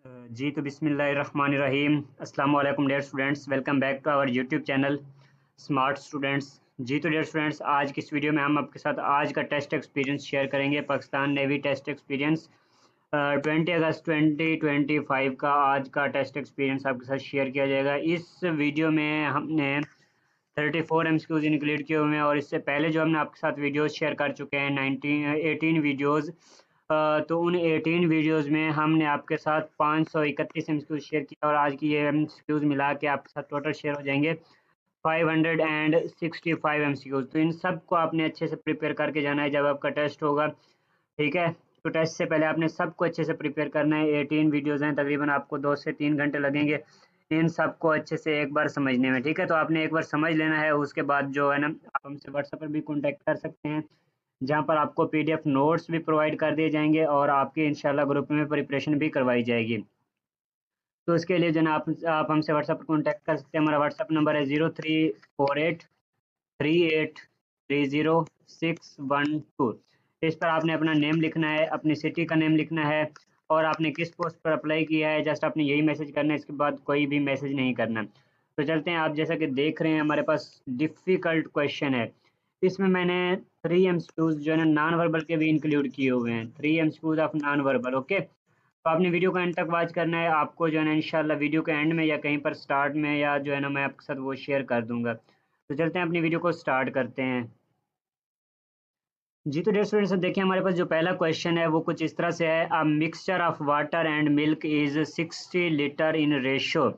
जी तो बिस्मिल्लाहिर्रहमानिर्रहीम। अस्सलाम वालेकुम dear students, welcome back to our YouTube channel smart students. जी तो डियर स्टूडेंट्स, आज की इस वीडियो में हम आपके साथ आज का टेस्ट एक्सपीरियंस शेयर करेंगे। पाकिस्तान नेवी टेस्ट एक्सपीरियंस 20 अगस्त 2025 का आज का टेस्ट एक्सपीरियंस आपके साथ शेयर किया जाएगा। इस वीडियो में हमने 34 MCQs इंक्लूड किए हुए हैं और इससे पहले जो हमने आपके साथ वीडियोस शेयर कर चुके हैं 18 वीडियोस। तो उन 18 वीडियोस में हमने आपके साथ 531 MCQs शेयर किया और आज की ये MCQs मिला के आपके साथ टोटल शेयर हो जाएंगे 565 MCQs। तो इन सब को आपने अच्छे से प्रिपेयर करके जाना है जब आपका टेस्ट होगा, ठीक है। तो टेस्ट से पहले आपने सबको अच्छे से प्रिपेयर करना है। 18 वीडियोस हैं, तकरीबन आपको 2 से 3 घंटे लगेंगे इन सबको अच्छे से एक बार समझने में, ठीक है। तो आपने एक बार समझ लेना है, उसके बाद जो है ना आप हमसे व्हाट्सएप पर भी कांटेक्ट कर सकते हैं, जहां पर आपको PDF नोट्स भी प्रोवाइड कर दिए जाएंगे और आपकी इंशाल्लाह ग्रुप में प्रिपरेशन भी करवाई जाएगी। तो इसके लिए जो है ना आप हमसे व्हाट्सएप पर कॉन्टैक्ट कर सकते हैं। हमारा व्हाट्सएप नंबर है 034838300612। इस पर आपने अपना नेम लिखना है, अपनी सिटी का नेम लिखना है और आपने किस पोस्ट पर अप्लाई किया है, जस्ट आपने यही मैसेज करना है। इसके बाद कोई भी मैसेज नहीं करना। तो चलते हैं, आप जैसा कि देख रहे हैं हमारे पास डिफ़िकल्ट क्वेश्चन है। इसमें मैंने 3 MCQs जो है ना नॉन वर्बल के भी इंक्लूड किए हुए हैं। 3 MCQs of non verbal, okay. तो आपने वीडियो को एंड तक वॉच करना है। आपको जो है ना इंशाल्लाह वीडियो के एंड में या कहीं पर स्टार्ट में या जो है ना मैं आपके साथ वो शेयर कर दूंगा। तो चलते हैं अपनी वीडियो को स्टार्ट करते हैं। जी तो डियर स्टूडेंट्स, देखिए हमारे पास जो पहला क्वेश्चन है वो कुछ इस तरह से है। A mixture of water and milk is 60 litre in ratio.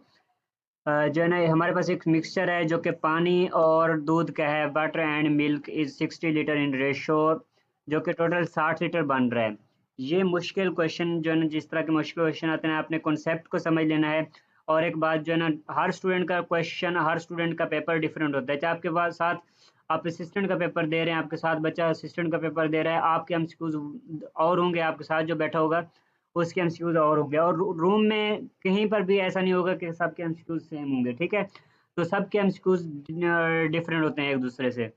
जो है ना हमारे पास एक मिक्सचर है जो कि पानी और दूध का है। Water and milk is 60 litre in ratio, जो कि टोटल 60 लीटर बन रहा है। ये मुश्किल क्वेश्चन जो है ना, जिस तरह के मुश्किल क्वेश्चन आते हैं आपने कॉन्सेप्ट को समझ लेना है। और एक बात जो है ना, हर स्टूडेंट का क्वेश्चन, हर स्टूडेंट का पेपर डिफरेंट होता है। चाहे आपके पास साथ आप असिस्टेंट का पेपर दे रहे हैं, आपके साथ बच्चा असिस्टेंट का पेपर दे रहा है, आपके MCQs और होंगे, आपके साथ जो बैठा होगा उसके MCQs और होंगे। और रूम में कहीं पर भी ऐसा नहीं होगा कि सबके MCQs सेम होंगे, ठीक है। तो सबके MCQs डिफरेंट होते हैं एक दूसरे से।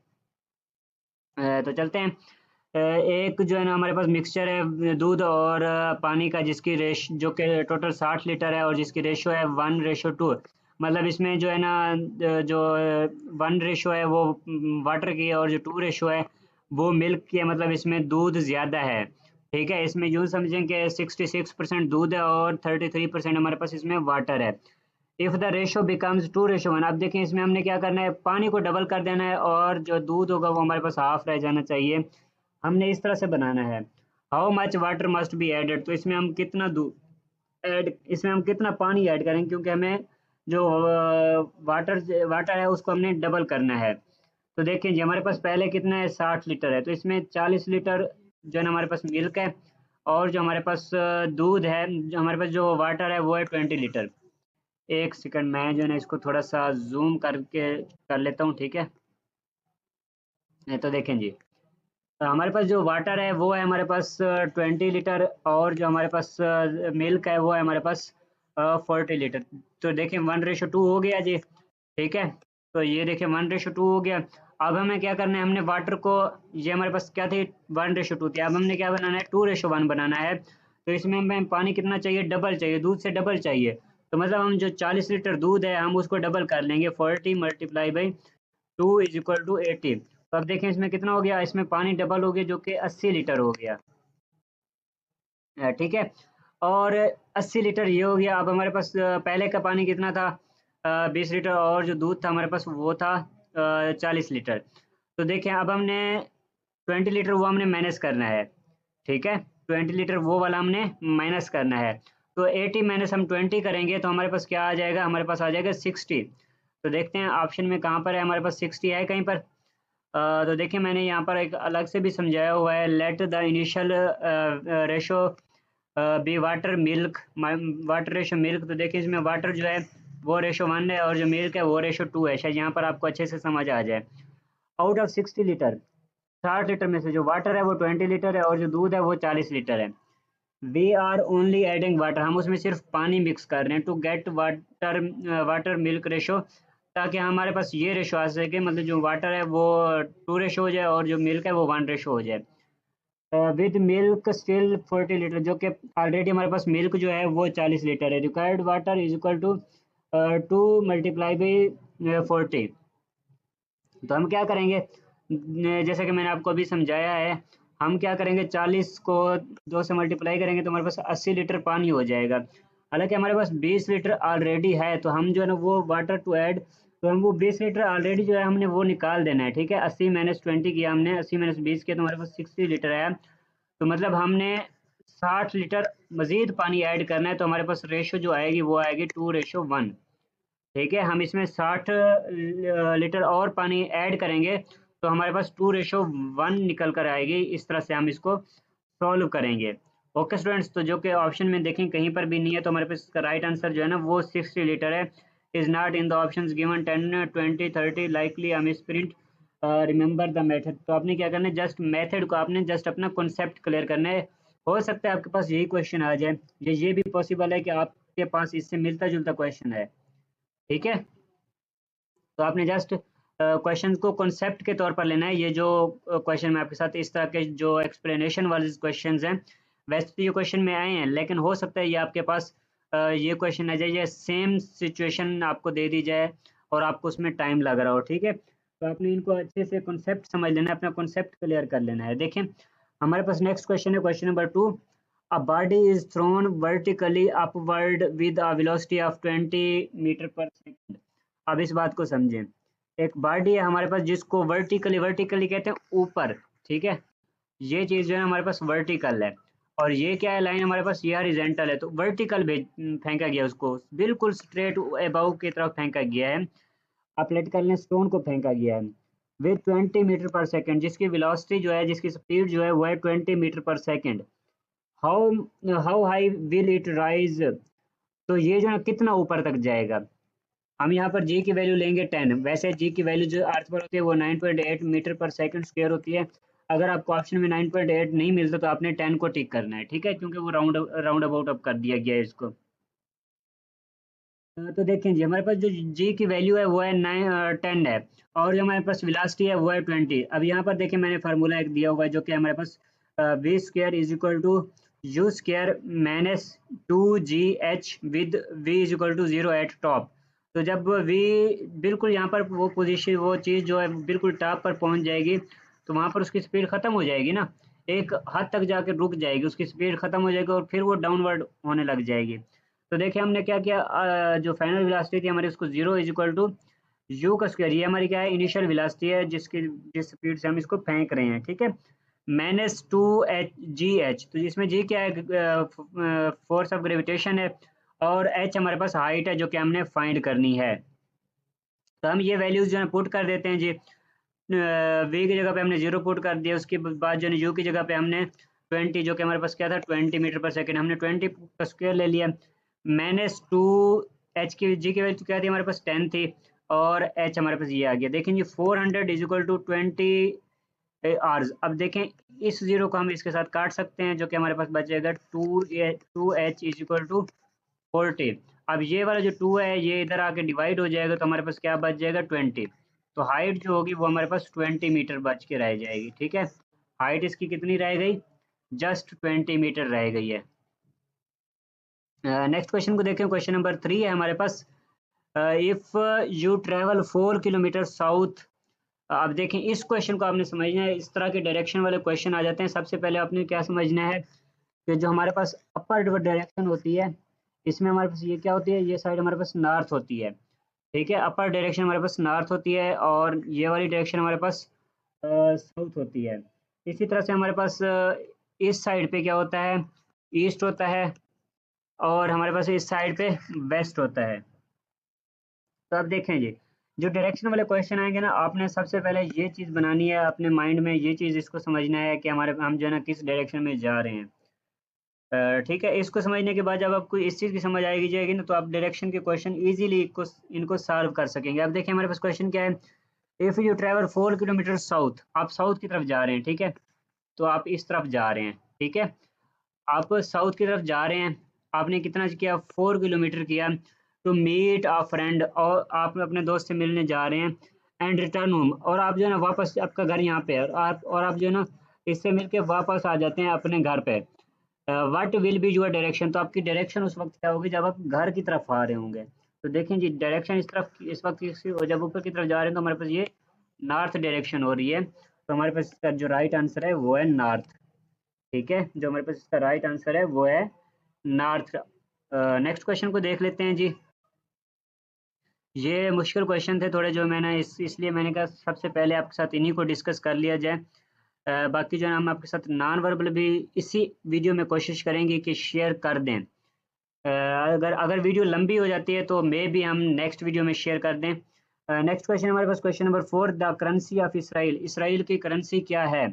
तो चलते हैं। एक जो है ना हमारे पास मिक्सचर है दूध और पानी का, जिसकी रेश जो कि टोटल 60 लीटर है और जिसकी रेशो है 1:2। मतलब इसमें जो है ना जो 1 रेशो है वो वाटर की है और जो 2 रेशो है वो मिल्क की है। मतलब इसमें दूध ज़्यादा है, ठीक है। इसमें यूँ समझें कि 66% दूध है और 33% हमारे पास इसमें वाटर है। If the ratio becomes 2:1। अब देखें इसमें हमने क्या करना है, पानी को डबल कर देना है और जो दूध होगा वो हमारे पास हाफ रह जाना चाहिए। हमने इस तरह से बनाना है। How much water must be added. तो इसमें हम कितना दूध ऐड, इसमें हम कितना पानी ऐड करेंगे, क्योंकि हमें जो वाटर वाटर है उसको हमने डबल करना है। तो देखें जी, हमारे पास पहले कितना है, 60 लीटर है। तो इसमें 40 लीटर जो है ना हमारे पास मिल्क है और जो हमारे पास दूध है, जो हमारे पास जो वाटर है वो है 20 लीटर। एक सेकंड, मैं जो है ना इसको थोड़ा सा जूम करके कर लेता हूँ, ठीक है। तो देखें जी, तो हमारे पास जो वाटर है वो है हमारे पास 20 लीटर और जो हमारे पास मिल्क है वो है हमारे पास 40 लीटर। तो देखें 1:2 हो गया जी, ठीक है। तो ये देखें 1:2 हो गया। अब हमें क्या करना है, हमने वाटर को, ये हमारे पास क्या थी, 1:2 थी। अब हमने क्या बनाना है, 2:1 बनाना है। तो इसमें हमें पानी कितना चाहिए, डबल चाहिए, दूध से डबल चाहिए। तो मतलब हम जो 40 लीटर दूध है हम उसको डबल कर लेंगे। 40 मल्टीप्लाई बाई 2 = 80। तो अब देखें इसमें कितना हो गया, इसमें पानी डबल हो गया जो कि 80 लीटर हो गया, ठीक है। और 80 लीटर ये हो गया। अब हमारे पास पहले का पानी कितना था, 20 लीटर और जो दूध था हमारे पास वो था 40 लीटर। तो देखें अब हमने 20 लीटर वो हमने माइनस करना है, ठीक है। 20 लीटर वो वाला हमने माइनस करना है। तो 80 माइनस हम 20 करेंगे तो हमारे पास क्या आ जाएगा, हमारे पास आ जाएगा 60। तो देखते हैं ऑप्शन में कहाँ पर है, हमारे पास 60 है कहीं पर। तो देखिए मैंने यहाँ पर एक अलग से भी समझाया हुआ है। Let the initial ratio be water milk, water ratio milk. तो देखिए इसमें वाटर जो है वो रेशो 1 है और जो मिल्क है वो रेशो 2 है। शायद यहाँ पर आपको अच्छे से समझ आ जाए। आउट ऑफ 60 लीटर, 60 लीटर में से जो वाटर है वो 20 लीटर है और जो दूध है वो 40 लीटर है। We are only adding water, हम उसमें सिर्फ पानी मिक्स कर रहे हैं to get water water milk ratio, ताकि हमारे पास ये रेशो आ सके। मतलब जो वाटर है वो 2 रेशो हो जाए और जो मिल्क है वो 1 रेशो हो जाए। विद मिल्क स्टिल 40 लीटर, जो कि ऑलरेडी हमारे पास मिल्क जो है वो 40 लीटर है। Required water is equal to 2 × 40। तो हम क्या करेंगे, जैसे कि मैंने आपको अभी समझाया है, हम क्या करेंगे, 40 को 2 से मल्टीप्लाई करेंगे तो हमारे पास 80 लीटर पानी हो जाएगा। हालांकि हमारे पास 20 लीटर ऑलरेडी है, तो हम जो है ना वो वाटर टू ऐड, तो हम वो 20 लीटर ऑलरेडी जो है हमने वो निकाल देना है। ठीक है, 80 - 20 किया हमने, 80 - 20 किया तो हमारे पास 60 लीटर है। तो मतलब हमने 60 लीटर मजीद पानी ऐड करना है, तो हमारे पास रेशो जो आएगी वो आएगी 2:1। ठीक है, हम इसमें 60 लीटर और पानी ऐड करेंगे तो हमारे पास 2:1 निकल कर आएगी। इस तरह से हम इसको सॉल्व करेंगे। ओके स्टूडेंट्स, तो जो कि ऑप्शन में देखें कहीं पर भी नहीं है, तो हमारे पास इसका राइट आंसर जो है ना वो 60 लीटर है। Is not in the option given 10, 20, 30 likely हम स्प्रिंट रिमेंबर द मेथड। तो आपने क्या करना है, जस्ट मेथड को आपने जस्ट अपना कॉन्सेप्ट क्लियर करना है। हो सकता है आपके पास यही क्वेश्चन आ जाए, ये भी पॉसिबल है कि आपके पास इससे मिलता जुलता क्वेश्चन है। ठीक है, तो आपने जस्ट क्वेश्चन को कॉन्सेप्ट के तौर पर लेना है। ये जो क्वेश्चन मैं आपके साथ इस तरह के जो एक्सप्लेनेशन वाले क्वेश्चन हैं, वैसे तो ये क्वेश्चन में आए हैं, लेकिन हो सकता है ये आपके पास ये क्वेश्चन आ जाए, ये सेम सिचुएशन आपको दे दी जाए और आपको उसमें टाइम लग रहा हो। ठीक है, तो आपने इनको अच्छे से कॉन्सेप्ट समझ लेना है, अपना कॉन्सेप्ट क्लियर कर लेना है। देखें, हमारे पास नेक्स्ट क्वेश्चन है, question number 2। A body is thrown vertically upward with a velocity of 20 metre पर सेकंड। अब इस बात को समझें, एक बॉडी है हमारे पास जिसको वर्टिकली, वर्टिकली कहते हैं ऊपर। ठीक है, ये चीज़ जो है हमारे पास वर्टिकल है, और ये क्या है, लाइन हमारे पास ये हॉरिजॉन्टल है। तो वर्टिकल फेंका गया, उसको बिल्कुल स्ट्रेट अबाउ की तरफ फेंका गया है। अप्लेटिकल ने स्टोन को फेंका गया है विद 20 मीटर पर सेकंड, जिसकी वेलोसिटी जो है, जिसकी स्पीड जो है वो है 20 मीटर पर second. How how high will it rise. तो ये जो है कितना ऊपर तक जाएगा। हम यहाँ पर जी की वैल्यू लेंगे 10। वैसे जी की वैल्यू जो अर्थ पर होती है वो 9.8 मीटर पर सेकंड स्क्वायर होती है। अगर आपको ऑप्शन में 9.8 नहीं मिलता तो आपने 10 को टिक करना है। ठीक है, क्योंकि वो राउंड राउंड अबाउट अप कर दिया गया है इसको। तो देखें जी, हमारे पास जो जी की वैल्यू है वो है 10 है, और जो हमारे पास विलासिटी है वो है 20। अब यहाँ पर देखें, मैंने फार्मूला एक दिया हुआ है जो कि हमारे पास V square is equal to U square minus 2GH with V is equal to 0 at top. तो जब वी बिल्कुल यहाँ पर वो पोजीशन, वो चीज़ जो है बिल्कुल टॉप पर पहुँच जाएगी, तो वहाँ पर उसकी स्पीड ख़त्म हो जाएगी ना, एक हद तक जाकर रुक जाएगी, उसकी स्पीड ख़त्म हो जाएगी और फिर वो डाउनवर्ड होने लग जाएगी। तो देखिए हमने क्या किया, जो फाइनल वेलोसिटी थी हमारी उसको 0 इज इक्वल टू यू का स्क्वायर, ये हमारी क्या है, इनिशियल वेलोसिटी है जिसकी जिस स्पीड से हम इसको फेंक रहे हैं। ठीक है, माइनस 2GH, तो इसमें जी क्या है, फोर्स ऑफ ग्रेविटेशन है, और एच हमारे पास हाइट है जो कि हमने फाइंड करनी है। तो हम ये वैल्यूज जो है पुट कर देते हैं जी। वी की जगह पे हमने 0 पुट कर दिया, उसके बाद जो है यू की जगह पे हमने 20, जो कि हमारे पास क्या था 20 मीटर पर सेकेंड, हमने 20 का स्क्वायर ले लिया। माइनस 2 एच की जी की वैल्यू क्या थी हमारे पास 10 थी, और एच हमारे पास ये आ गया। देखें जी 400 इज इक्वल टू 20 आवर्स। अब देखें इस जीरो को हम इसके साथ काट सकते हैं, जो कि हमारे पास बचेगा 2H इज इक्वल टू 40। अब ये वाला जो 2 है ये इधर आके डिवाइड हो जाएगा, तो हमारे पास क्या बच जाएगा 20। तो हाइट जो होगी वो हमारे पास 20 मीटर बच के रह जाएगी। ठीक है, हाइट इसकी कितनी रह गई, जस्ट 20 मीटर रह गई है। नेक्स्ट क्वेश्चन को देखें, क्वेश्चन नंबर 3 है हमारे पास। If you travel 4 kilometre south. अब देखें इस क्वेश्चन को आपने समझना है, इस तरह के डायरेक्शन वाले क्वेश्चन आ जाते हैं। सबसे पहले आपने क्या समझना है कि जो हमारे पास अपर डायरेक्शन होती है, इसमें हमारे पास ये क्या होती है, ये साइड हमारे पास नॉर्थ होती है। ठीक है, अपर डायरेक्शन हमारे पास नॉर्थ होती है, और ये वाली डायरेक्शन हमारे पास साउथ होती है। इसी तरह से हमारे पास इस साइड पे क्या होता है, ईस्ट होता है, और हमारे पास इस साइड पे वेस्ट होता है। तो अब देखें जी, जो डायरेक्शन वाले क्वेश्चन आएंगे ना, आपने सबसे पहले ये चीज़ बनानी है अपने माइंड में, ये चीज़ इसको समझना है कि हमारे हम जो है ना किस डायरेक्शन में जा रहे हैं। ठीक है, इसको समझने के बाद जब आपको इस चीज़ की समझ आएगी जाएगी ना, तो आप डायरेक्शन के क्वेश्चन इजीली इनको सॉल्व कर सकेंगे। अब देखिए हमारे पास क्वेश्चन क्या है, if you travel 4 kilometre south, आप साउथ की तरफ जा रहे हैं। ठीक है, तो आप इस तरफ जा रहे हैं। ठीक है, आप साउथ की तरफ जा रहे हैं, आपने कितना किया 4 किलोमीटर किया, टू मीट आ फ्रेंड, और आप अपने दोस्त से मिलने जा रहे हैं, एंड रिटर्न होम, और आप जो है ना वापस आपका घर यहाँ पे है, और आप जो है ना इससे मिलके वापस आ जाते हैं अपने घर पे। What will be your direction, तो आपकी डायरेक्शन उस वक्त क्या होगी जब आप घर की तरफ आ रहे होंगे। तो देखें जी डायरेक्शन इस तरफ इस वक्त जब ऊपर की तरफ जा रहे हैं तो हमारे पास ये नॉर्थ डायरेक्शन हो रही है, तो हमारे पास इसका जो राइट आंसर है वो है नॉर्थ। ठीक है, जो हमारे पास इसका राइट आंसर है वो है नॉर्थ। नेक्स्ट क्वेश्चन को देख लेते हैं जी। ये मुश्किल क्वेश्चन थे थोड़े, जो मैंने इसलिए मैंने कहा सबसे पहले आपके साथ इन्हीं को डिस्कस कर लिया जाए। बाकी जो है हम आपके साथ नॉन वर्बल भी इसी वीडियो में कोशिश करेंगे कि शेयर कर दें। अगर अगर वीडियो लंबी हो जाती है तो मे भी हम नेक्स्ट वीडियो में शेयर कर दें। नेक्स्ट क्वेश्चन हमारे पास question number 4, the currency of Israel, Israel की करेंसी क्या है?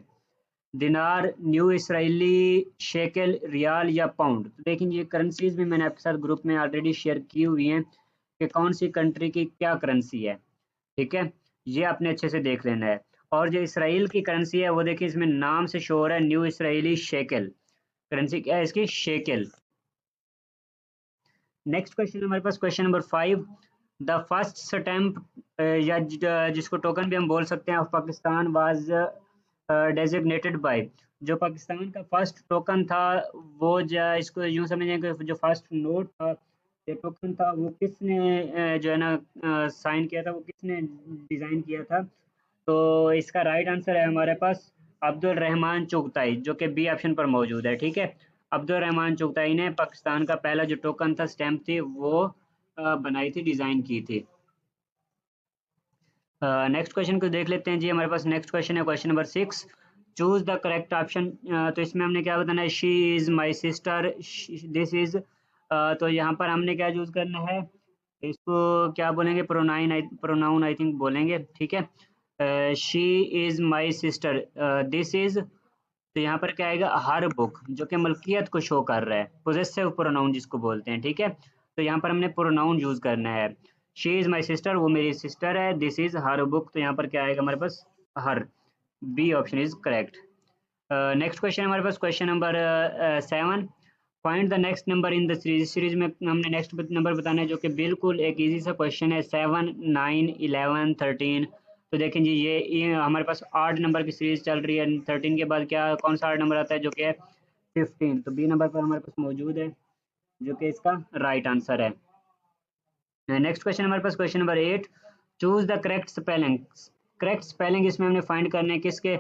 दिनार, न्यू इसराइली शेकल, रियाल या पाउंड। तो देखें ये करेंसीज भी मैंने आपके साथ ग्रुप में ऑलरेडी शेयर की हुई हैं कि कौन सी कंट्री की क्या करेंसी है। ठीक है, ये आपने अच्छे से देख लेना है। और जो इसराइल की करेंसी है वो देखिए इसमें नाम से शो हो रहा है न्यू इसराइली शेकल, करेंसी क्या है इसकी? शेकल। नेक्स्ट क्वेश्चन हमारे पास question number 5, the first stamp या जिसको टोकन भी हम बोल सकते हैं of Pakistan was designated by, जो पाकिस्तान का फर्स्ट टोकन था वो इसको यूं समझें कि जो फर्स्ट नोट था या टोकन था वो किसने जो है ना साइन किया था, वो किसने डिज़ाइन किया था। तो इसका राइट आंसर है हमारे पास अब्दुल रहमान चुगताई, जो कि बी ऑप्शन पर मौजूद है। ठीक है, अब्दुल रहमान चुगताई ने पाकिस्तान का पहला जो टोकन था, स्टैम्प थी, वो बनाई थी, डिज़ाइन की थी। नेक्स्ट क्वेश्चन को देख लेते हैं जी। हमारे पास नेक्स्ट क्वेश्चन है question number 6, choose the correct option. तो इसमें हमने क्या बताना है? She is my sister, this is. तो यहाँ पर हमने क्या यूज़ करना है? इसको क्या बोलेंगे? प्रोनाउन आई थिंक बोलेंगे। ठीक है, she is my sister, this is. तो यहाँ पर क्या आएगा? हर बुक, जो कि मलकियत को शो कर रहा है, पोजेसिव प्रोनाउन जिसको बोलते हैं। ठीक है, तो यहाँ पर हमने प्रोनाउन यूज करना है। शी इज माई सिस्टर, वो मेरी सिस्टर है। दिस इज हर बुक, तो यहाँ पर क्या आएगा हमारे पास? Her. B option is correct. Next question हमारे पास question number 7, find the next number in the series. Series में हमने नेक्स्ट नंबर बताना है, जो कि बिल्कुल एक इजी सा क्वेश्चन है। 7, 9, 11, 13। तो देखें जी ये हमारे पास 8 नंबर की सीरीज चल रही है। 13 के बाद क्या कौन सा 8 नंबर आता है? जो कि है 15। तो बी नंबर पर हमारे पास मौजूद है, जो कि इसका राइट आंसर है। नेक्स्ट क्वेश्चन हमारे पास question number 8, choose the correct spelling. Correct spelling इसमें हमने फाइंड करने हैं किसके?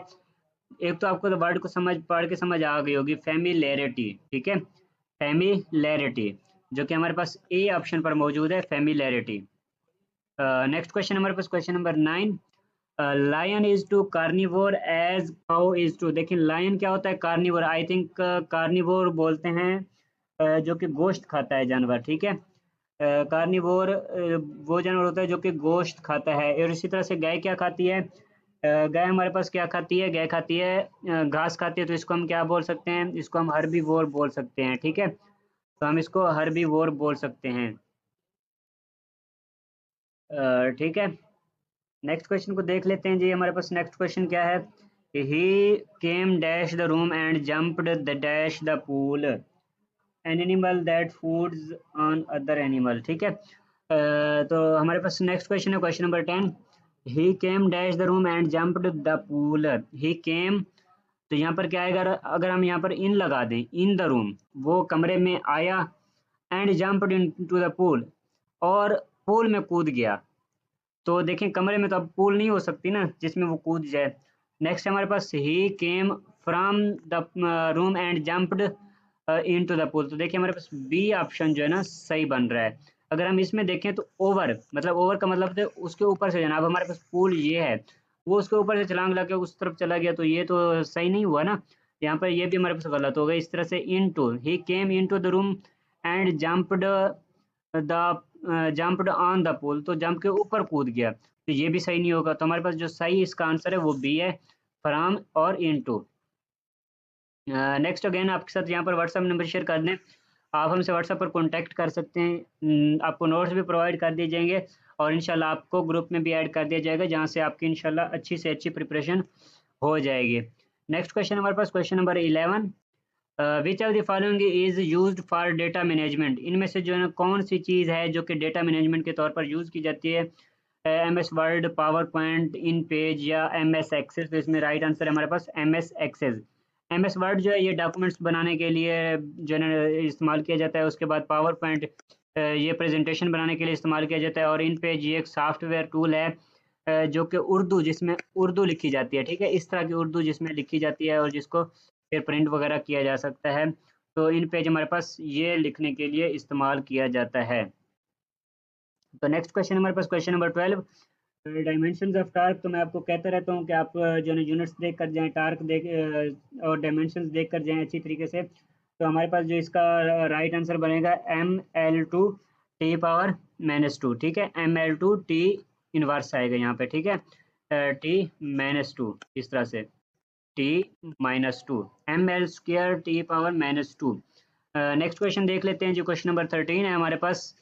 एक तो आपको वर्ड को समझ पढ़ के समझ आ गई होगी, फेमिलेरिटी। ठीक है, फेमिलेरिटी, जो कि हमारे पास ए ऑप्शन पर मौजूद है, फेमिलेरिटी। नेक्स्ट क्वेश्चन हमारे पास question number 9, lion is to carnivore as cow is to. देखिए लायन क्या होता है? कार्निवोर, आई थिंक कार्निवोर बोलते हैं जो कि गोश्त खाता है जानवर। ठीक है, कार्निवोर वो जानवर होता है जो कि गोश्त खाता है। और इसी तरह से गाय क्या खाती है? गाय हमारे पास क्या खाती है? गाय खाती है घास खाती है। तो इसको हम क्या बोल सकते हैं? इसको हम हर्बीवोर बोल सकते हैं। ठीक है, तो हम इसको हर्बीवोर बोल सकते हैं। ठीक है, नेक्स्ट क्वेश्चन को देख लेते हैं जी। हमारे पास नेक्स्ट क्वेश्चन क्या है? He came dash the room and jumped the dash the pool, an animal that foods on other animal. ठीक है, तो हमारे पास नेक्स्ट क्वेश्चन है question number 10, he came dash the room and jumped the pool. He came, तो यहाँ पर क्या आएगा? अगर हम यहाँ पर इन लगा दें, इन द रूम, वो कमरे में आया, and jumped into the pool, और पूल में कूद गया। तो देखें कमरे में तो अब पूल नहीं हो सकती ना जिसमें वो कूद जाए। नेक्स्ट हमारे पास he came from the room and jumped into the pool. तो देखिए हमारे पास बी ऑप्शन जो है ना सही बन रहा है। अगर हम इसमें देखें तो ओवर, मतलब ओवर का मतलब है उसके ऊपर से जाना। अब हमारे पास पूल ये है, वो उसके ऊपर से छलांग लगा के उस तरफ चला गया, तो ये तो सही नहीं हुआ ना। यहाँ पर ये भी हमारे पास गलत हो गया। इस तरह से into, he came into the room and jumped the jumped on the pool, तो जंप के ऊपर कूद गया, तो ये भी सही नहीं होगा। तो हमारे पास जो सही इसका आंसर है वो बी है, फ्रॉम और इनटू। नेक्स्ट अगेन आपके साथ यहाँ पर व्हाट्सअप नंबर शेयर कर दें, आप हमसे व्हाट्सएप पर कांटेक्ट कर सकते हैं। आपको नोट्स भी प्रोवाइड कर दिए जाएंगे, और इंशाल्लाह आपको ग्रुप में भी ऐड कर दिया जाएगा, जहाँ से आपकी इंशाल्लाह अच्छी से अच्छी प्रिपरेशन हो जाएगी। नेक्स्ट क्वेश्चन हमारे पास question number 11, which of the following is used for data management. इनमें से जो है ना कौन सी चीज़ है जो कि डेटा मैनेजमेंट के तौर पर यूज़ की जाती है? M S Word, PowerPoint, InPage या एम एस एक्सेस। तो इसमें राइट आंसर है हमारे पास M S Access. M S Word जो है ये डॉक्यूमेंट्स बनाने के लिए जो है ना इस्तेमाल किया जाता है। उसके बाद पावर पॉइंट ये प्रेजेंटेशन बनाने के लिए इस्तेमाल किया जाता है। और इन पेज ये एक सॉफ्टवेयर टूल है जो कि उर्दू, जिसमें उर्दू लिखी जाती है, ठीक है, इस तरह की उर्दू जिसमें लिखी जाती है और जिसको फिर प्रिंट वगैरह किया जा सकता है। तो इन पेज हमारे पास ये लिखने के लिए इस्तेमाल किया जाता है। तो नेक्स्ट क्वेश्चन हमारे पास question number 12, dimensions of torque. तो मैं आपको कहता रहता हूँ कि आप जो है यूनिट्स देख कर जाएं, टार्क देख और डायमेंशंस देख कर जाएं अच्छी तरीके से। तो हमारे पास जो इसका राइट आंसर बनेगा ml2 T⁻², ठीक है, ml2 T इनवर्स आएगा यहाँ पे, ठीक है, T-2 इस तरह से T-2 ml²T⁻²। नेक्स्ट क्वेश्चन देख लेते हैं, जो क्वेश्चन नंबर 13 है हमारे पास।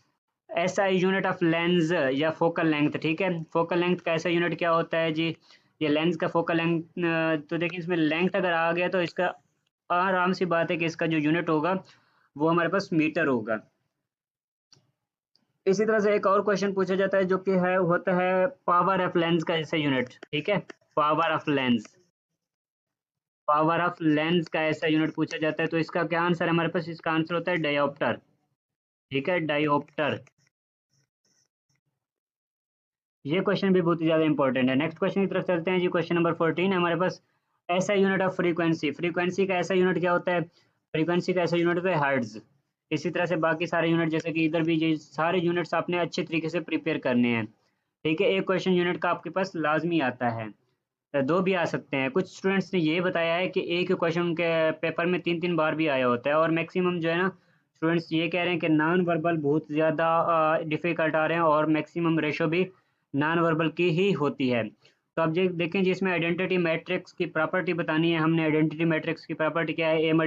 ऐसा यूनिट ऑफ लेंस या फोकल लेंथ, ठीक है, फोकल लेंथ का ऐसा यूनिट क्या होता है जी? ये लेंस का फोकल लेंथ, तो देखिए इसमें लेंथ अगर आ गया तो इसका आराम सी बात है कि इसका जो यूनिट होगा वो हमारे पास मीटर होगा। इसी तरह से एक और क्वेश्चन पूछा जाता है जो कि है होता है पावर ऑफ लेंस का ऐसा यूनिट, ठीक है, power of lens, power of lens का ऐसा यूनिट पूछा जाता है। तो इसका क्या आंसर है हमारे पास? इसका आंसर होता है डायोप्टर, ठीक है, डायोप्टर। ये क्वेश्चन भी बहुत ही ज़्यादा इंपॉर्टेंट है। नेक्स्ट क्वेश्चन की तरफ चलते हैं जी। क्वेश्चन नंबर 14 है हमारे पास। ऐसा यूनिट ऑफ फ्रीक्वेंसी, फ्रीक्वेंसी का ऐसा यूनिट क्या होता है? फ्रीक्वेंसी का ऐसा यूनिट होता है हर्ट्ज। इसी तरह से बाकी सारे यूनिट, जैसे कि इधर भी ये सारे यूनिट्स आपने अच्छे तरीके से प्रिपेयर करने हैं, ठीक है। एक क्वेश्चन यूनिट का आपके पास लाजमी आता है, दो भी आ सकते हैं। कुछ स्टूडेंट्स ने ये बताया है कि एक क्वेश्चन के पेपर में 3 3 बार भी आया होता है। और मैक्सिमम जो है ना स्टूडेंट्स ये कह रहे हैं कि नॉन वर्बल बहुत ज़्यादा डिफ़िकल्ट आ रहे हैं और मैक्सिमम रेशो भी नॉन वर्बल की ही होती है। तो अब देखें जी, इसमें आइडेंटिटी मैट्रिक्स की प्रॉपर्टी बतानी है हमने। आइडेंटिटी मैट्रिक्स की प्रॉपर्टी क्या है? A ×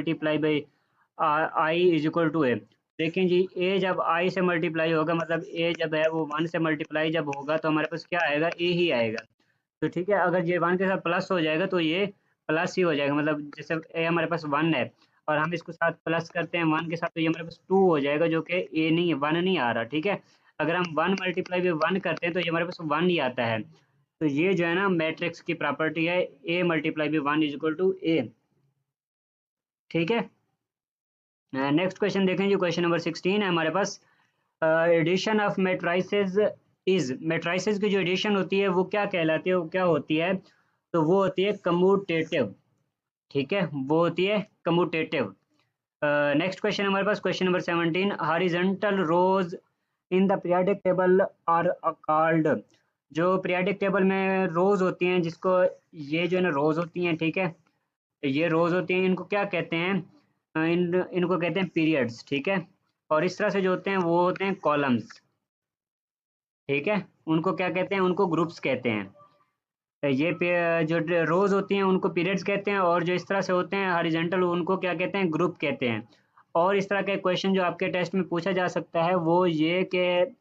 I देखें जी, ए जब आई से मल्टीप्लाई होगा, मतलब ए जब है वो 1 से मल्टीप्लाई जब होगा तो हमारे पास क्या आएगा? ए ही आएगा। तो ठीक है, अगर ये 1 के साथ प्लस हो जाएगा तो ये प्लस ही हो जाएगा। मतलब जैसे ए हमारे पास 1 है और हम इसको साथ प्लस करते हैं 1 के साथ, तो ये हमारे पास 2 हो जाएगा, जो कि ए नहीं है, 1 नहीं आ रहा, ठीक है। अगर हम 1 मल्टीप्लाई बाई 1 करते हैं तो ये हमारे पास 1 ही आता है। तो ये जो है ना मैट्रिक्स की प्रॉपर्टी है, A × 1 = A, ठीक है। नेक्स्ट क्वेश्चन देखें जी। क्वेश्चन नंबर 16 है हमारे पास। Addition of matrices is, matrices की जो एडिशन होती है वो क्या कहलाती है, वो क्या होती है? तो वो होती है कम्यूटेटिव, ठीक है, वो होती है कम्यूटेटिव। नेक्स्ट क्वेश्चन हमारे पास question number 17। Horizontal rows in the periodic table are called, जो पीरियोडिक टेबल में रोज होती हैं, जिसको ये जो है ना रोज होती हैं, ठीक है, ये रोज होती हैं, इनको क्या कहते हैं? इनको कहते हैं पीरियड्स, ठीक है। और इस तरह से जो होते हैं वो होते हैं कॉलम्स, ठीक है, उनको क्या कहते हैं? उनको ग्रुप्स कहते हैं। ये जो रोज होती हैं उनको पीरियड्स कहते हैं, और जो इस तरह से होते हैं हॉरिजॉन्टल उनको क्या कहते हैं? ग्रुप कहते हैं। और इस तरह के क्वेश्चन जो आपके टेस्ट में पूछा जा सकता है वो ये कि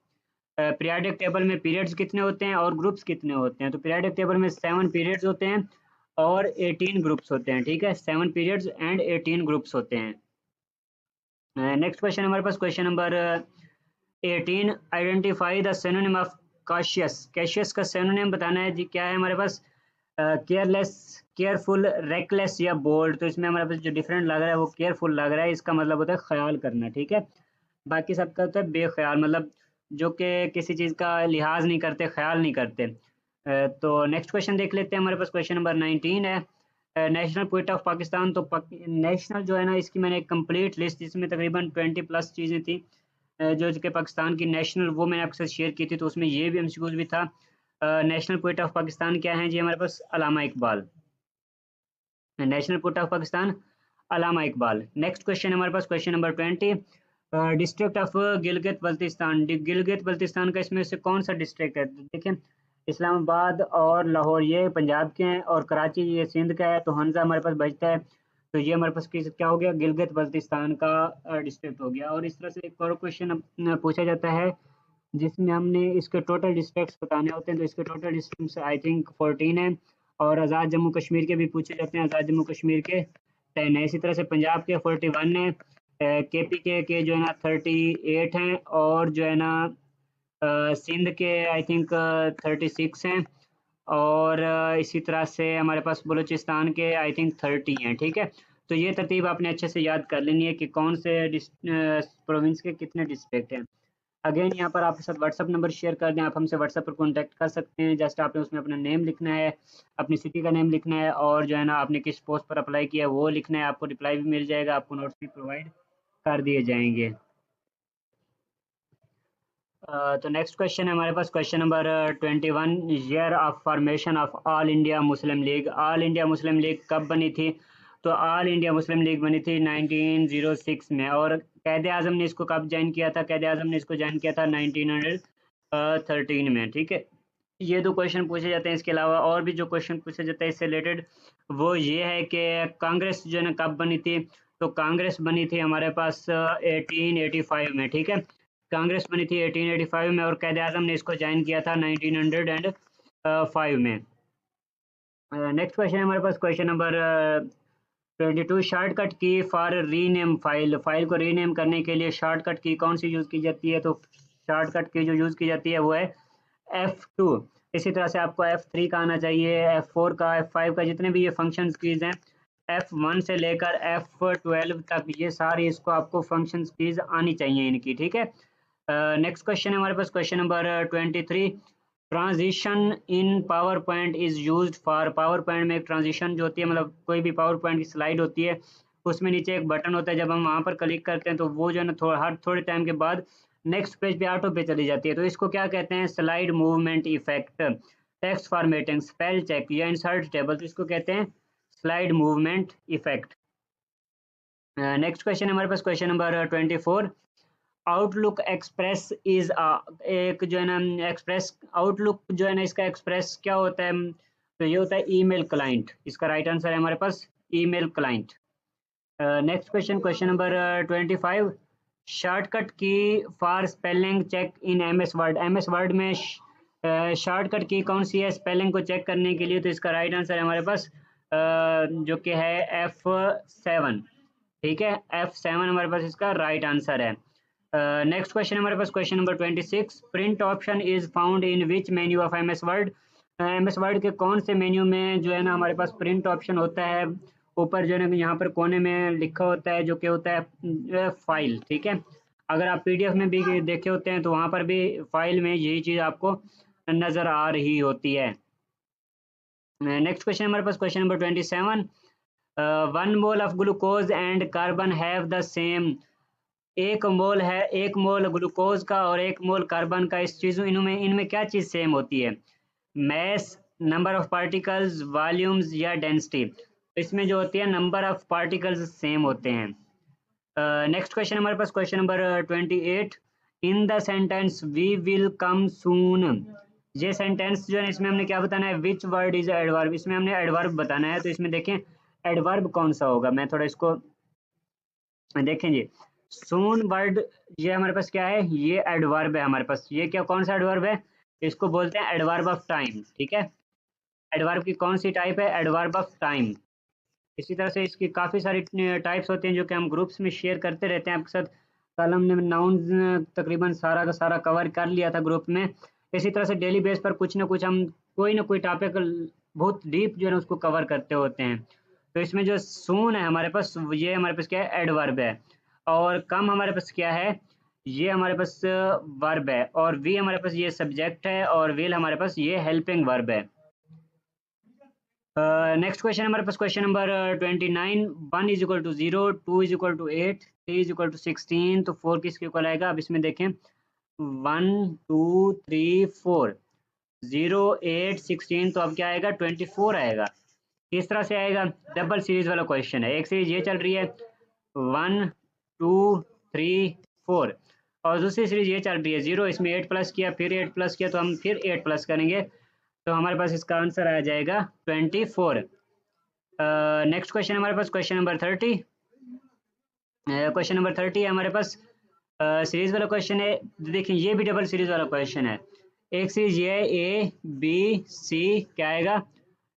पीरियोडिक टेबल में पीरियड्स कितने होते हैं और ग्रुप्स कितने होते हैं। तो पीरियोडिक टेबल में 7 पीरियड्स होते हैं और 18 ग्रुप्स होते हैं, ठीक है, 7 पीरियड्स एंड 18 ग्रुप्स होते हैं। नेक्स्ट क्वेश्चन हमारे पास question number 18। Identify the synonym of cautious, cautious का सिनोनिम बताना है जी। क्या है हमारे पास? केयरलेस, केयरफुल, रेकलेस या बोल्ड। तो इसमें हमारे पास जो डिफरेंट लग रहा है वो केयरफुल लग रहा है, इसका मतलब होता है ख्याल करना, ठीक है। बाकी सबका होता है बेख्याल, मतलब जो कि किसी चीज़ का लिहाज नहीं करते, ख्याल नहीं करते। तो नेक्स्ट क्वेश्चन देख लेते हैं। हमारे पास क्वेश्चन नंबर 19 है। National poet of Pakistan. तो नेशनल जो है ना, इसकी मैंने एक कंप्लीट लिस्ट, जिसमें तकरीबन 20+ चीज़ें थी जो कि पाकिस्तान की नेशनल, वो मैंने आपके साथ शेयर की थी। तो उसमें ये भी एमसीक्यूज भी था। नेशनल पोएट ऑफ पाकिस्तान क्या है जी? हमारे पास Allama Iqbal, national poet of Pakistan Allama Iqbal. Next question हमारे पास question number 20। District of Gilgit Baltistan, Gilgit Baltistan का इसमें से कौन सा डिस्ट्रिक्ट है? तो देखें, इस्लामाबाद और लाहौर ये पंजाब के हैं और कराची ये सिंध का है। तो हंजा हमारे पास बचता है। तो ये हमारे पास क्या हो गया? गिलगित बल्तिस्तान का डिस्ट्रिक्ट हो गया। और इस तरह से एक और क्वेश्चन पूछा जाता है जिसमें हमने इसके टोटल डिस्ट्रिक्ट्स बताने होते हैं। तो इसके टोटल डिस्ट्रिक्ट्स आई थिंक 14 है। और आज़ाद जम्मू कश्मीर के भी पूछे जाते हैं, आज़ाद जम्मू कश्मीर के 10 है। इसी तरह से पंजाब के 41 है, के पी के जो है ना 38 हैं, और जो है ना सिंध के आई थिंक 36 हैं, और इसी तरह से हमारे पास बलूचिस्तान के आई थिंक 30 हैं। ठीक है, तो ये तरतीब आपने अच्छे से याद कर लेनी है कि कौन से प्रोविंस के कितने डिस्ट्रिक्ट हैं। अगेन यहाँ पर आपके साथ व्हाट्सअप नंबर शेयर कर दें, आप हमसे व्हाट्सअप पर कॉन्टैक्ट कर सकते हैं। जस्ट आपने उसमें अपना नेम लिखना है, अपनी सिटी का नेम लिखना है, और जो है ना आपने किस पोस्ट पर अप्लाई किया है वो लिखना है। आपको रिप्लाई भी मिल जाएगा, आपको नोट्स भी प्रोवाइड कर दिए जाएंगे। तो नेक्स्ट क्वेश्चन है हमारे पास, question number 21, year of formation of All India Muslim League. All India Muslim League कब बनी थी? तो ऑल इंडिया मुस्लिम लीग बनी थी 1906 में। और कैद आज़म ने इसको कब ज्वाइन किया था? कैद आज़म ने इसको ज्वाइन किया था 1913 में। ठीक है, ये दो क्वेश्चन पूछे जाते हैं। इसके अलावा और भी जो क्वेश्चन पूछे जाते हैं इससे रिलेटेड, वो ये है कि कांग्रेस जो है ना कब बनी थी? तो कांग्रेस बनी थी हमारे पास 1885 में। ठीक है, कांग्रेस बनी थी 1885 में, और कैद आज़म ने इसको ज्वाइन किया था 1905 में। नेक्स्ट क्वेश्चन है हमारे पास, question number 22, shortcut key for rename file. File को रीनेम करने के लिए शॉर्टकट की कौन सी यूज़ की जाती है? तो शॉर्टकट की जो यूज़ की जाती है वो है F2। इसी तरह से आपको F3 का आना चाहिए, F4 का, F5 का, जितने भी ये फंक्शन कीज़ हैं F1 से लेकर F12 तक, ये सारी इसको आपको फंक्शन कीज़ आनी चाहिए इनकी। ठीक है, नेक्स्ट क्वेश्चन है हमारे पास, question number 23, transition in PowerPoint is used for. PowerPoint में एक ट्रांजिशन जो होती है, मतलब कोई भी पावर पॉइंट की स्लाइड होती है, उसमें नीचे एक बटन होता है, जब हम वहाँ पर क्लिक करते हैं तो वो जो है ना हर थोड़े टाइम के बाद नेक्स्ट पेज पे ऑटो पे चली जाती है। तो इसको क्या कहते हैं? Slide movement effect. Text formatting, spell check या इंसर्ट टेबल, तो इसको कहते हैं slide movement effect. Next question हमारे पास, question number 24, Outlook Express is एक जो है ना एक्सप्रेस, आउटलुक जो है ना इसका एक्सप्रेस क्या होता है? तो ये होता है ईमेल क्लाइंट। इसका राइट आंसर है हमारे पास email client. Next question, question number 25, shortcut key for spelling check in MS Word. MS Word में शॉर्टकट की कौन सी है स्पेलिंग को चेक करने के लिए? तो इसका राइट आंसर है हमारे पास जो कि है F7। ठीक है, F7 हमारे पास इसका राइट आंसर है। नेक्स्ट क्वेश्चन हमारे पास, question number 26, print option is found in which menu of MS Word. MS Word के कौन से मेन्यू में जो है ना हमारे पास प्रिंट ऑप्शन होता है? ऊपर जो है ना यहाँ पर कोने में लिखा होता है, जो कि होता है फाइल। ठीक है, अगर आप PDF में भी देखे होते हैं तो वहाँ पर भी फाइल में यही चीज़ आपको नज़र आ रही होती है। नेक्स्ट क्वेश्चन हमारे पास, question number 27, one mole of glucose and carbon have the same. एक मोल है, एक मोल ग्लूकोज का और एक मोल कार्बन का, इस चीज़ों इनमें इनमें क्या चीज़ सेम होती है? Mass, number of particles, volumes या डेंसिटी। इसमें जो होती है नंबर ऑफ पार्टिकल्स सेम होते हैं। नेक्स्ट क्वेश्चन हमारे पास, question number 28, in the sentence we will come soon. ये सेंटेंस जो है इसमें हमने क्या बताना है? Which word is adverb. इसमें हमने एडवर्ब बताना है। तो इसमें देखें एडवर्ब कौन सा होगा, मैं थोड़ा इसको देखें जी। सून वर्ड ये हमारे पास क्या है? ये एडवर्ब है हमारे पास। ये क्या, कौन सा एडवर्ब है? इसको बोलते हैं एडवर्ब ऑफ टाइम। ठीक है, एडवर्ब की कौन सी टाइप है? Adverb of time. इसी तरह से इसकी काफ़ी सारी टाइप्स होती हैं जो कि हम ग्रुप्स में शेयर करते रहते हैं आपके साथ। कल हमने नाउन तकरीबन सारा का सारा कवर कर लिया था ग्रुप में। इसी तरह से डेली बेस पर कुछ ना कुछ हम कोई ना कोई टॉपिक बहुत डीप जो है ना उसको कवर करते होते हैं। तो इसमें जो सून है हमारे पास, ये हमारे पास क्या है? एडवर्ब है। और कम हमारे पास क्या है? ये हमारे पास वर्ब है। और वी हमारे पास ये सब्जेक्ट है, और विल हमारे पास ये हेल्पिंग वर्ब है। नेक्स्ट क्वेश्चन हमारे पास, question number 29, 1 is equal to 0, 2 is equal to 8, 3 is equal to 16, तो 4 किसके इक्वल आएगा? अब इसमें देखें 1 2 3 4, 0 8 16, तो अब क्या आएगा? 24 आएगा। किस तरह से आएगा? डबल सीरीज वाला क्वेश्चन है। एक सीरीज ये चल रही है 1 2 3 4, और दूसरी सीरीज ये चल रही है 0, इसमें 8 प्लस किया, फिर 8 प्लस किया, तो हम फिर 8 प्लस करेंगे, तो हमारे पास इसका आंसर आ जाएगा 24। नेक्स्ट क्वेश्चन हमारे पास, क्वेश्चन नंबर 30। क्वेश्चन नंबर 30 है हमारे पास, सीरीज वाला क्वेश्चन है। देखिए ये भी डबल सीरीज वाला क्वेश्चन है। एक सीरीज ये है ABC, क्या आएगा?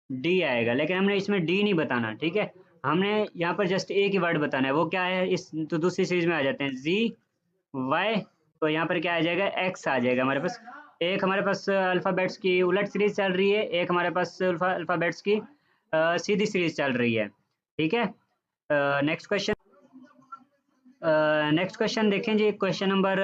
D आएगा, लेकिन हमने इसमें D नहीं बताना। ठीक है, हमने यहाँ पर जस्ट एक ही वर्ड बताना है। वो क्या है? इस तो दूसरी सीरीज में आ जाते हैं ZY तो यहाँ पर क्या आ जाएगा, एक्स आ जाएगा हमारे पास। एक हमारे पास अल्फ़ाबेट्स की उलट सीरीज चल रही है, एक हमारे पास अल्फ़ाबेट्स की सीधी सीरीज चल रही है। ठीक है, नेक्स्ट क्वेश्चन। नेक्स्ट क्वेश्चन देखें जी, क्वेश्चन नंबर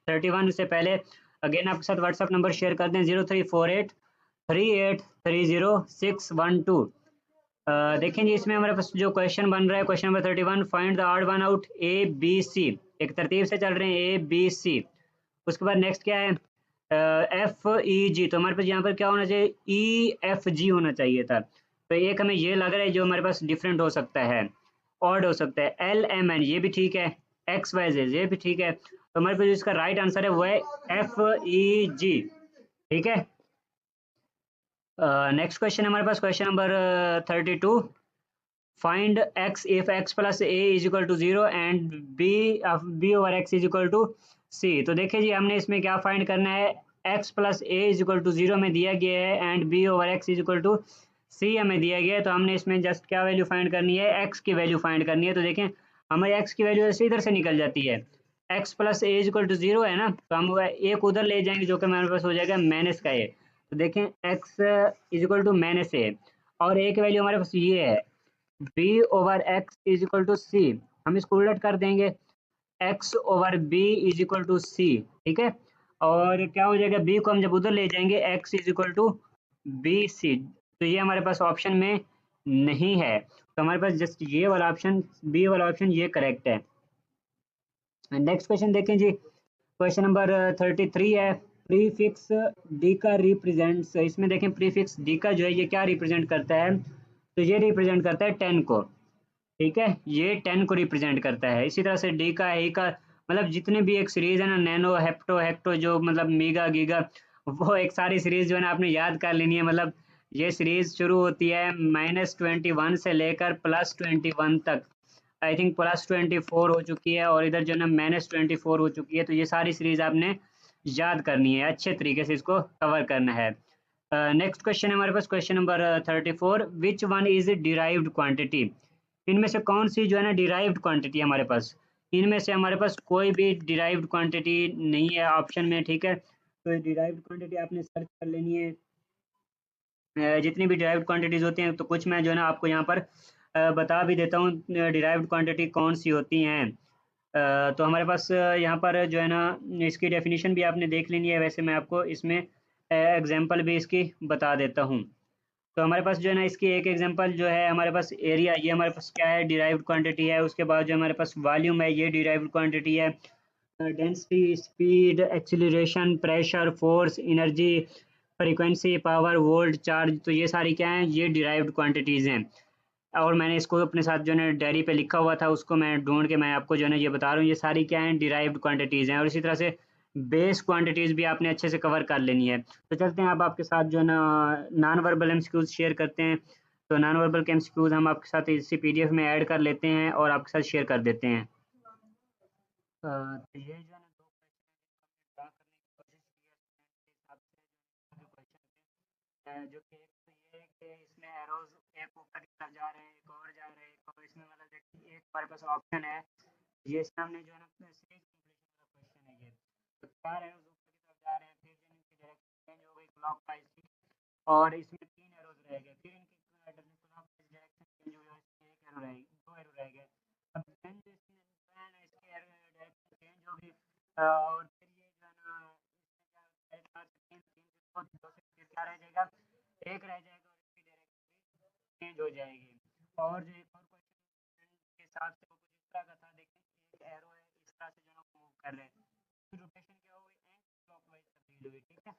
31 से पहले अगेन आपके साथ व्हाट्सअप नंबर शेयर कर दें, 0348383061 2। देखें जी, इसमें हमारे पास जो क्वेश्चन बन रहा है, question number 31, find the odd one out A B C. एक तरतीब से चल रहे हैं ए बी सी। उसके बाद नेक्स्ट क्या है, एफ ई जी। तो हमारे पास यहाँ पर क्या होना चाहिए, ई एफ जी होना चाहिए था। तो एक हमें ये लग रहा है जो हमारे पास डिफरेंट हो सकता है, ऑड हो सकता है। एल एम एन ये भी ठीक है, एक्स वाई जेड ये भी ठीक है। तो हमारे पास इसका राइट आंसर है वो है एफ ई जी। ठीक है, नेक्स्ट क्वेश्चन हमारे पास question number 32, find x if x plus a is equal to 0 and b over x is equal to c. तो देखिए जी, हमने इसमें क्या फाइंड करना है, x plus a is equal to 0 में दिया गया है and b over x is equal to c हमें दिया गया है। तो हमने इसमें जस्ट क्या वैल्यू फाइंड करनी है, एक्स की वैल्यू फाइंड करनी है। तो देखें हमारी एक्स की वैल्यू ऐसे इधर से निकल जाती है, x plus a is equal to 0 है ना, तो हम एक उधर ले जाएंगे जो कि हमारे पास हो जाएगा माइनस का ए। तो देखें x is equal to minus a, और एक वैल्यू हमारे पास ये है b over x is equal to c. हम इसको उलट कर देंगे, x over b is equal to c. ठीक है, और क्या हो जाएगा, बी को हम जब उधर ले जाएंगे x is equal to b c. तो ये हमारे पास ऑप्शन में नहीं है, तो हमारे पास जस्ट ये वाला ऑप्शन, बी वाला ऑप्शन ये करेक्ट है। नेक्स्ट क्वेश्चन देखें जी, क्वेश्चन नंबर 33 है, प्रीफिक्स डी का रिप्रेजेंट्स। इसमें देखें प्रीफिक्स डी का जो है ये क्या रिप्रेजेंट करता है, तो ये रिप्रेजेंट करता है 10 को। ठीक है, ये 10 को रिप्रेजेंट करता है। इसी तरह से डी का ए का मतलब जितने भी एक सीरीज है ना, नैनो हेप्टो हेक्टो जो मतलब मीगा गीगा, वो एक सारी सीरीज जो है ना आपने याद कर लेनी है। मतलब ये सीरीज शुरू होती है -21 से लेकर +21 तक। आई थिंक +24 हो चुकी है और इधर जो है ना -24 हो चुकी है। तो ये सारी सीरीज आपने याद करनी है, अच्छे तरीके से इसको कवर करना है। नेक्स्ट क्वेश्चन है हमारे पास question number 34, which one is derived quantity. इनमें से कौन सी जो है ना डिराइव्ड क्वांटिटी हमारे पास, इनमें से हमारे पास कोई भी डिराइव्ड क्वांटिटी नहीं है ऑप्शन में। ठीक है, तो डिराइव्ड क्वांटिटी आपने सर्च कर लेनी है। जितनी भी डिराइव्ड क्वांटिटीज होती हैं, तो कुछ मैं जो है ना आपको यहाँ पर बता भी देता हूँ डिराइव्ड क्वांटिटी कौन सी होती हैं। तो हमारे पास यहाँ पर जो है ना इसकी डेफिनेशन भी आपने देख लेनी है। वैसे मैं आपको इसमें एग्जांपल भी इसकी बता देता हूँ। तो हमारे पास जो है ना इसकी एक एग्जांपल जो है, हमारे पास एरिया, ये हमारे पास क्या है, डिराइव्ड क्वांटिटी है। उसके बाद जो हमारे पास वॉल्यूम है, ये डिराइव्ड क्वांटिटी है। Density, speed, acceleration, pressure, force, energy, frequency, power, volt, charge, तो ये सारी क्या हैं, ये डिराइव्ड क्वांटिटीज़ हैं। और मैंने इसको अपने साथ जो है ना डायरी पे लिखा हुआ था, उसको मैं ढूंढ के मैं आपको जो है ना ये बता रहा हूँ। ये सारी क्या हैं, डिराइव्ड क्वांटिटीज़ हैं। और इसी तरह से बेस क्वांटिटीज़ भी आपने अच्छे से कवर कर लेनी है। तो चलते हैं अब आपके साथ जो है ना नॉन वर्बल एमसीक्यूज शेयर करते हैं। तो नॉन वर्बल के एमसीक्यूज हम आपके साथ इसी पीडीएफ में ऐड कर लेते हैं और आपके साथ शेयर कर देते हैं। तो ये जो है ना दो क्वेश्चन ड्रा करने की कोशिश की है स्टूडेंट के हिसाब से जो क्वेश्चन जो कि एक तो ये है कि इसमें एरोज एक ऊपर की तरफ जा रहे हैं, एक और जा रहे हैं। तो इसमें मतलब देखिए एक हमारे पास ऑप्शन है, ये इसमें हमने जो है ना सीरीज कंप्लीशन वाला क्वेश्चन है ये। तो 4 एरोज ऊपर की तरफ जा रहे हैं, फिर जो इनकी डायरेक्शन चेंज हो गई क्लॉकवाइज की, और इसमें 3 एरोज रह गए। फिर इनकी क्लॉकवाइज डायरेक्शन चेंज हुई और इसमें एक एरो रह गई, 2 एरो रह गए। अब देन जो इसकी डायरेक्शन चेंज होगी और फिर ये जो है ना इसमें क्या 4 से 3 2 से फिर क्या रह जाएगा, एक रह जाएगा और इसकी डायरेक्शन भी चेंज हो जाएगी। और जो एक और क्वेश्चन के हिसाब से वो कुछ इस तरह का था, देखें एक एरो है इस तरह से जो है मूव कर रहे हैं, तो रोटेशन क्या हो गई, एंटी क्लॉकवाइज तब्दील हुई। ठीक है,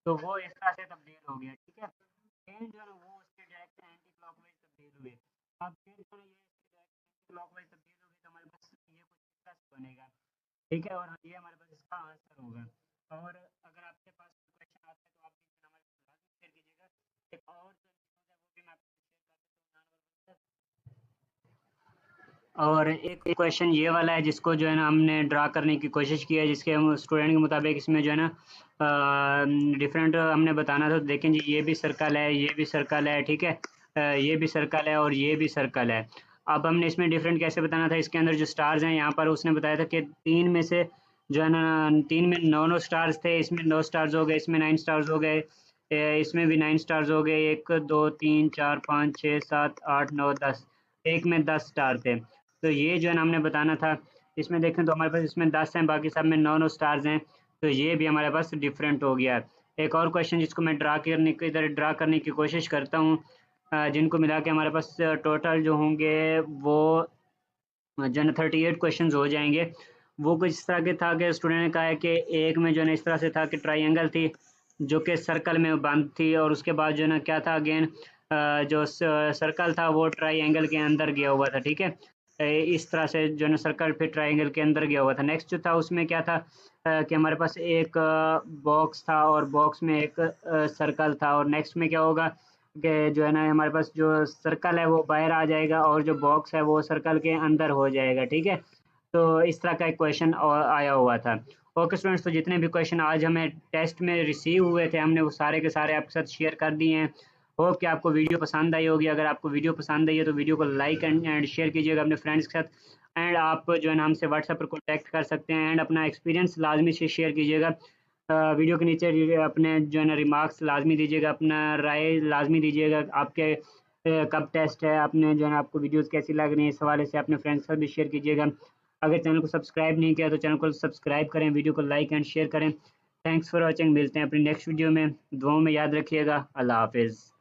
तो वो इस तरह से तब्दील हो गया। ठीक है, चेंज जो है ना वो उसके डायरेक्शन एंटी क्लॉकवाइज तब्दील हुए। अब फिर जो है ये इसकी डायरेक्शन एंटी क्लॉकवाइज तब्दील होगी, तो हमारे पास ये कुछ इस तरह से बनेगा। ठीक है, और ये हमारे पास इसका आंसर होगा। और अगर आपके पास क्वेश्चन आता है तो आप भी हमारे साथ लाजमी शेयर कीजिएगा। एक और जो है वो भी मैं आपको शेयर कर देता हूँ नॉन वर्बल। और एक क्वेश्चन ये वाला है जिसको जो है ना हमने ड्रा करने की कोशिश की है, जिसके हम स्टूडेंट के मुताबिक इसमें जो है ना डिफरेंट हमने बताना था। तो देखें जी, ये भी सर्कल है, ये भी सर्कल है। ठीक है, ये भी सर्कल है और ये भी सर्कल है। अब हमने इसमें डिफरेंट कैसे बताना था, इसके अंदर जो स्टार्स हैं यहाँ पर उसने बताया था कि 3 में से जो है ना 3 में 9 स्टार्स थे, इसमें 9 स्टार्स हो गए, इसमें 9 स्टार्स हो गए, इसमें भी 9 स्टार्स हो गए, 1 2 3 4 5 6 7 8 9 10, एक में 10 स्टार थे। तो ये जो है ना हमने बताना था। इसमें देखें तो हमारे पास इसमें 10 हैं, बाकी सब में 9 स्टार्स हैं, तो ये भी हमारे पास डिफरेंट हो गया है। एक और क्वेश्चन जिसको मैं इधर ड्रा करने की कोशिश करता हूँ, जिनको मिला के हमारे पास टोटल जो होंगे वो जो है ना 38 क्वेश्चन हो जाएंगे। वो कुछ इस तरह के था कि स्टूडेंट ने कहा है कि एक में जो है ना इस तरह से था कि ट्राइंगल थी जो कि सर्कल में बंद थी, और उसके बाद जो है ना क्या था अगेन, जो सर्कल था वो ट्राइंगल के अंदर गया हुआ था, ठीक है। इस तरह से जो है ना सर्कल फिर ट्राइंगल के अंदर गया हुआ था। नेक्स्ट जो था उसमें क्या था, कि हमारे पास एक बॉक्स था और बॉक्स में एक सर्कल था, और नेक्स्ट में क्या होगा कि जो है ना हमारे पास जो सर्कल है वो बाहर आ जाएगा और जो बॉक्स है वो सर्कल के अंदर हो जाएगा, ठीक है। तो इस तरह का एक क्वेश्चन आया हुआ था। ओके स्टूडेंट्स, तो जितने भी क्वेश्चन आज हमें टेस्ट में रिसीव हुए थे हमने वो सारे के सारे आपके साथ शेयर कर दिए हैं। होप कि आपको वीडियो पसंद आई होगी। अगर आपको वीडियो पसंद आई है तो वीडियो को लाइक एंड शेयर कीजिएगा अपने फ्रेंड्स के साथ, एंड आप जो है ना हमसे व्हाट्सएप पर कॉन्टैक्ट कर सकते हैं, एंड अपना एक्सपीरियंस लाजमी से शेयर कीजिएगा। वीडियो के नीचे अपने जो है ना रिमार्क्स लाजमी दीजिएगा, अपना राय लाजमी दीजिएगा, आपके कब टेस्ट है, आपने जो है ना आपको वीडियोस कैसी लग रही है, इस हवाले से अपने फ्रेंड्स के साथ भी शेयर कीजिएगा। अगर चैनल को सब्सक्राइब नहीं किया तो चैनल को सब्सक्राइब करें, वीडियो को लाइक एंड शेयर करें। थैंक्स फॉर वॉचिंग, मिलते हैं अपनी नेक्स्ट वीडियो में। दुआओं में याद रखिएगा। अल्लाह हाफिज़।